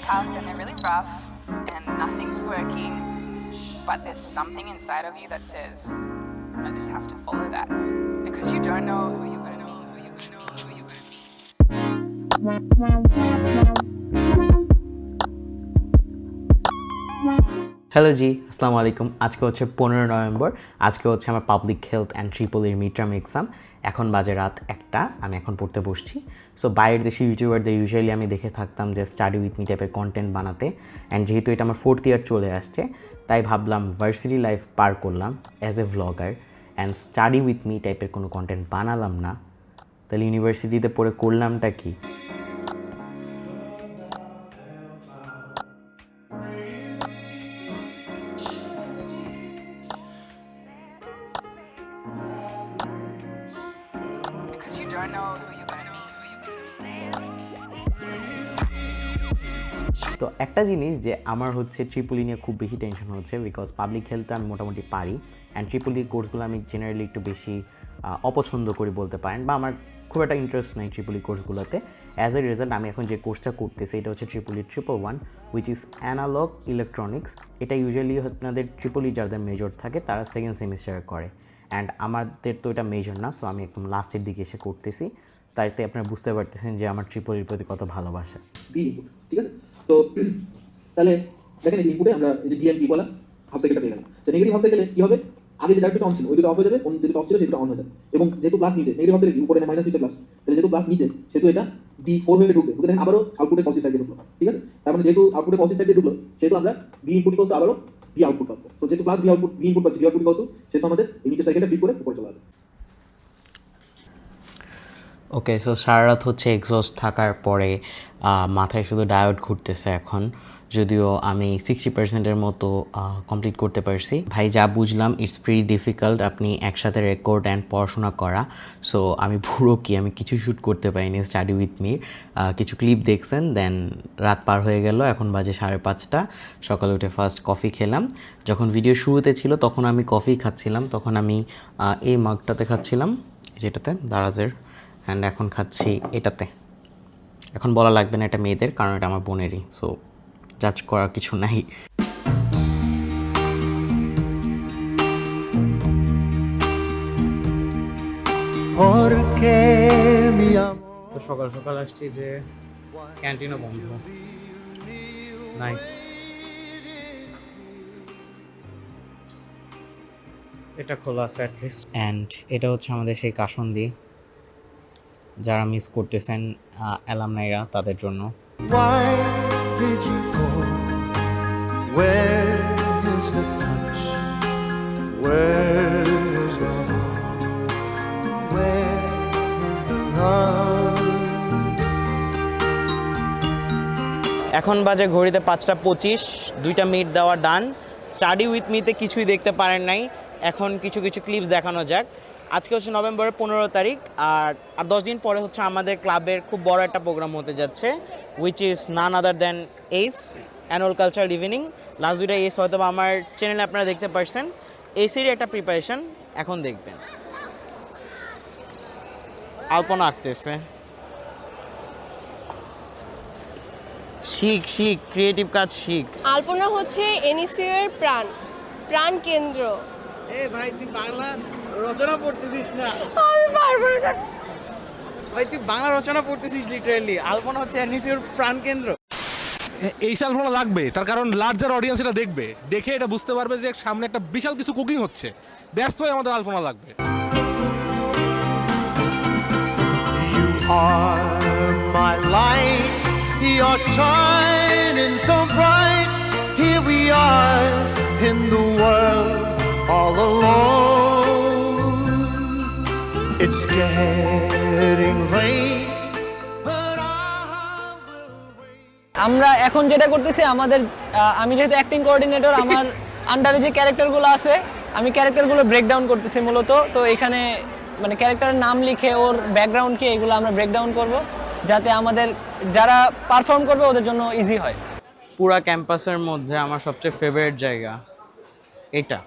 tough and they're really rough and nothing's working, but there's something inside of you that says, I just have to follow that. Because you don't know who you're going to meet, who you're going to meet, who you're going to meet. Hello জি, আসসালামু আলাইকুম। আজকে হচ্ছে 15 November. আজকে হচ্ছে আমার public health and ট্রিপলির mid term exam. এখন বাজে রাত 1টা, আমি এখন পড়তে বসছি। সো বাইরের দেশে ইউটিউবারদের ইউজুয়ালি আমি দেখে থাকতাম যে স্টাডি উইথ মি টাইপের কন্টেন্ট বানাতে, অ্যান্ড যেহেতু এটা আমার 4th ইয়ার চলে আসছে, তাই ভাবলাম ভার্সিটি লাইফ পার করলাম as a vlogger, and study with me টাইপের কোনো কন্টেন্ট বানালাম না, তাহলে ইউনিভার্সিটিতে পড়ে করলামটা কি? Because you don't know who you're going to meet, who you're going to meet. তো একটা জিনিস যে আমার হচ্ছে ট্রিপলি নিয়ে খুব বেশি টেনশন হচ্ছে, বিকজ পাবলিক হেলথে আমি মোটামুটি পারি, অ্যান্ড ট্রিপলির কোর্সগুলো আমি জেনারেলি একটু বেশি অপছন্দ করি বলতে পারেন, বা আমার খুব একটা ইন্টারেস্ট নাই ট্রিপলি কোর্সগুলোতে। অ্যাজ এ রেজাল্ট আমি এখন যে কোর্সটা করতেছি এটা হচ্ছে triple E 111, which is analog electronics. এটা ইউজুয়ালি আপনাদের ট্রিপলি যাদের মেজর থাকে তারা সেকেন্ড সেমিস্টারে করে, অ্যান্ড আমাদের তো এটা মেজর না, সো আমি একদম লাস্টের দিকে এসে করতেছি। তাইতে আপনারা বুঝতে পারতেছেন যে আমার ট্রিপলির প্রতি কত ভালোবাসা। ঠিক আছে, তো তাহলে দেখেন এই ইনপুটে আমরা এই যে ডিএমপি বলা হাফ সাইকেলটা পেয়ে গেলাম। যে নেগেটিভ হাফ সাইকেলে কি হবে, আগে যে ডায়োডটা অন ছিল ওই দুটো অফ হয়ে যাবে, অন্য যেটা অফ ছিল সেটা অন হয়ে যাবে, এবং যেহেতু প্লাস নিচে নেগেটিভ হাফ সাইকেল উপরে না মাইনাস নিচে প্লাস, তাহলে যেহেতু প্লাস নিচে সেহেতু এটা D4 হয়ে ঢুকবে, ঢুকে দেখেন আবারও আউটপুটের পজিটিভ সাইডে ঢুকলো। ঠিক আছে, তার মানে যেহেতু আউটপুটের পজিটিভ সাইডে ঢুকলো সেহেতু আমরা বি ইনপুট ইকুয়ালস টু আবারও বি আউটপুট পাবো। তো যেহেতু plus B output B input পাচ্ছি, বি আউটপুট ইকুয়ালস টু সেহেতু আমাদের এই নিচের সাইকেলটা ফ্লিপ করে উপরে চলে আসবে। ওকে, সো সারা রাত হচ্ছে এক্সস্ট থাকার পরে মাথায় শুধু ডায়োড ঘুরতেছে এখন, যদিও আমি 60%-এর মতো কমপ্লিট করতে পারছি। ভাই যা বুঝলাম ইটস প্রিটি ডিফিকাল্ট আপনি একসাথে রেকর্ড অ্যান্ড পড়াশোনা করা। সো আমি পুরো আমি কিছু শ্যুট করতে পারিনি স্টাডি উইথ মির, কিছু ক্লিপ দেখছেন, দেন রাত পার হয়ে গেল, এখন বাজে 5:30। সকালে উঠে ফার্স্ট কফি খেলাম। যখন ভিডিও শুরুতে ছিল তখন আমি কফি খাচ্ছিলাম, তখন আমি এই মাগটাতে খাচ্ছিলাম, যেটাতে দারাজের, অ্যান্ড এখন খাচ্ছি এটাতে। এখন বলা লাগবে না এটা মেয়েদের, কারণ এটা আমার বোনেরই, সো জাজ করার কিছু নাই। তো সকাল সকাল আসছি যে ক্যান্টিনও বন্ধ। নাইস, এটা খোলা আছে অ্যাটলিস্ট। অ্যান্ড এটা হচ্ছে আমাদের সেই কাসন্দি, যারা মিস করতেছেন অ্যালামনাইরা তাদের জন্য। Why did you go? Where is the touch? Where is the love? Where is the love? এখন বাজে ঘড়িতে 5:25, 2টা মিনিট দেওয়া ডান। স্টাডি উইথ মিতে কিছুই দেখতে পারেন নাই, এখন কিছু কিছু ক্লিপস দেখানো যাক। আজকে হচ্ছে নভেম্বরের 15 তারিখ, আর 10 দিন পরে হচ্ছে আমাদের ক্লাবের খুব বড় একটা প্রোগ্রাম হতে যাচ্ছে, which is none other than ACE, annual cultural evening. Last দুইটা এইস হয়তো আমার চ্যানেলে আপনারা দেখতে পারছেন। এসিরই একটা প্রিপারেশন এখন দেখবেন। আলপনা আঁকতেছে, শিখ শিখ, ক্রিয়েটিভ কাজ শিখ। আলপনা হচ্ছে এনএসইউ এর প্রাণ কেন্দ্র। ভাই তুই বাংলা রচনা পড়তেছিস না? আমি পারবো না। ভাই তুই বাংলা রচনা পড়তেছিস লিটারালি। আলপনা হচ্ছে এনএসইউর প্রাণ কেন্দ্র। এই আলপনা লাগবে, তার কারণ লার্জার অডিয়েন্স এটা দেখবে, দেখে এটা বুঝতে পারবে যে সামনে একটা বিশাল কিছু কুকিং হচ্ছে। দ্যাটস ওয়াই আমাদের আলপনা লাগবে। You are my light, you're shining so bright. Here we are in the world all alone. It's getting late, but I will wait. আমরা এখন যেটা করতেছি আমাদের আমি যেহেতু অ্যাক্টিং কোঅর্ডিনেটর, আমার আন্ডারে যে ক্যারেক্টারগুলো আছে আমি ক্যারেক্টারগুলো ব্রেকডাউন করতেছি মূলত। তো এখানে মানে ক্যারেক্টারের নাম লিখে ওর ব্যাকগ্রাউন্ড কি এগুলো আমরা ব্রেকডাউন করব, যাতে আমাদের যারা পারফর্ম করবে ওদের জন্য ইজি হয়। পুরা ক্যাম্পাসের মধ্যে আমার সবচেয়ে ফেভারিট জায়গা এটা।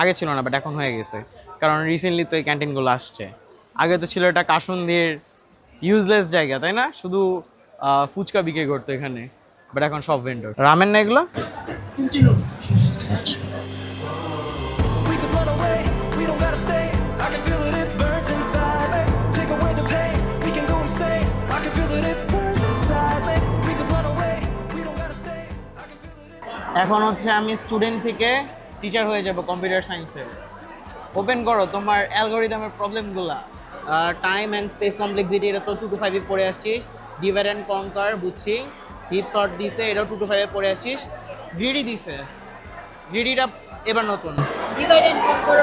আগে ছিল না, বাট এখন হয়ে গেছে, কারণ রিসেন্টলি তো এই ক্যান্টিনগুলো আসছে। আগে তো ছিল এটা কাসন্দির ইউজলেস জায়গা, তাই না? শুধু ফুচকা বিক্রি করতো এখানে। বাট এখন সব ভেন্ডর। রামেন না এগুলো? আচ্ছা We could run away, we don't gotta stay. I can feel it, it burns inside me. Take away the pain, we can go insane. I can feel it, it burns inside me. We could run away, we don't gotta stay. I can feel it. এখন হচ্ছে আমি student থেকে teacher হয়ে যাব computer সায়েন্সে। Open করো তোমার অ্যালগরিদমের প্রবলেমগুলা। টাইম অ্যান্ড স্পেস কমপ্লেক্সিটি এটা তো 2 to 5 এ পড়ে আসছিস। ডিভাইড অ্যান্ড কনকার বুঝছি। হিপ শর্ট দিছে এটাও 2 to 5 এ পড়ে আসছিস। গ্রিডি দিছে, গ্রিডিটা এবার নতুন। Divide and কনকার